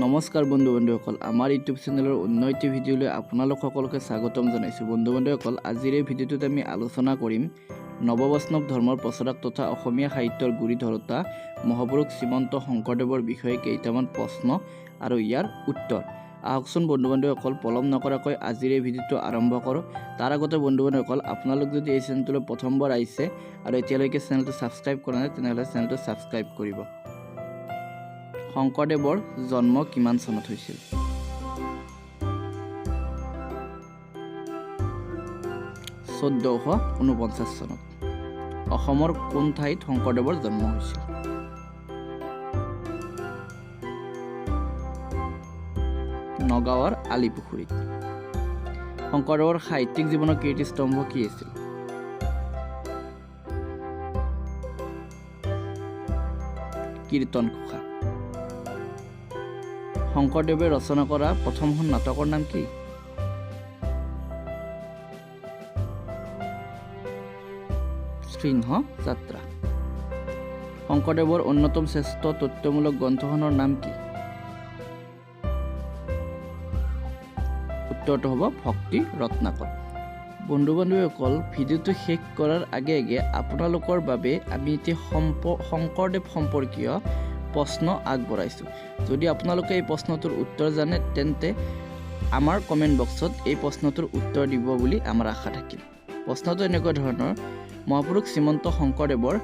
নমস্কাৰ বন্ধু-বান্ধৱীসকল, আমাৰ ইউটিউব চেনেলৰ উন্নতি ভিডিঅ'লৈ আপোনালোক সকলোকে স্বাগতম জনাইছোঁ। বন্ধু-বান্ধৱীসকল, আজিৰ এই ভিডিঅ'টোত আমি আলোচনা কৰিম নৱবৈষ্ণৱ ধৰ্মৰ প্ৰচাৰক তথা অসমীয়া সাহিত্যৰ গুৰি ধৰোঁতা মহাপুৰুষ শ্ৰীমন্ত শংকৰদেৱৰ বিষয়ে কেইটামান প্ৰশ্ন আৰু ইয়াৰ উত্তৰ। আহকচোন বন্ধু-বান্ধৱীসকল, পলম নকৰাকৈ আজিৰ এই ভিডিঅ'টো আৰম্ভ কৰোঁ। তাৰ আগতে বন্ধু-বান্ধৱীসকল, আপোনালোক যদি এই চেনেলটোলৈ প্ৰথমবাৰ আহিছে আৰু এতিয়ালৈকে চেনেলটো ছাবস্ক্ৰাইব কৰা নাই তেনেহ'লে চেনেলটো ছাবস্ক্ৰাইব কৰিব। শংকৰদেৱৰ জন্ম কিমান চনত হৈছিল? (1449 চনত। অসমৰ কোন ঠাইত শংকৰদেৱৰ জন্ম হৈছিল? নগাঁৱৰ আলিপুখুৰীত। শংকৰদেৱৰ সাহিত্যিক জীৱনৰ কীৰ্তিস্তম্ভ কি আছিল? কীৰ্তন ঘোষা। শংকৰদেৱে ৰচনা কৰা প্ৰথমখন নাটকৰ নাম কি? সিংহ যাত্ৰা। শংকৰদেৱৰ অন্যতম শ্ৰেষ্ঠ তত্ত্বমূলক গ্ৰন্থখনৰ নাম কি? উত্তৰটো হ'ব ভক্তি ৰত্নাকৰ। বন্ধু-বান্ধৱীসকল, ভিডিঅ'টো শেষ কৰাৰ আগে আগে আপোনালোকৰ বাবে আমি এতিয়া শংকৰদেৱ সম্পৰ্কীয় প্ৰশ্ন আগবঢ়াইছোঁ। যদি আপোনালোকে এই প্ৰশ্নটোৰ উত্তৰ জানে তেন্তে আমাৰ কমেণ্ট বক্সত এই প্ৰশ্নটোৰ উত্তৰ দিব বুলি আমাৰ আশা থাকিল। প্ৰশ্নটো এনেকুৱা ধৰণৰ: মহাপুৰুষ শ্ৰীমন্ত শংকৰদেৱৰ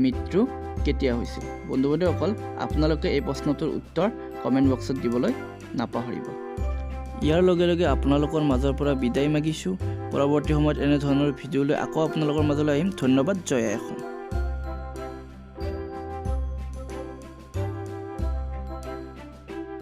মৃত্যু কেতিয়া হৈছিল? বন্ধু-বান্ধৱীসকল, আপোনালোকে এই প্ৰশ্নটোৰ উত্তৰ কমেণ্ট বক্সত দিবলৈ নাপাহৰিব। ইয়াৰ লগে লগে আপোনালোকৰ মাজৰ পৰা বিদায় মাগিছোঁ। পৰৱৰ্তী সময়ত এনেধৰণৰ ভিডিঅ'লৈ আকৌ আপোনালোকৰ মাজলৈ আহিম। ধন্যবাদ। জয় আই অসম।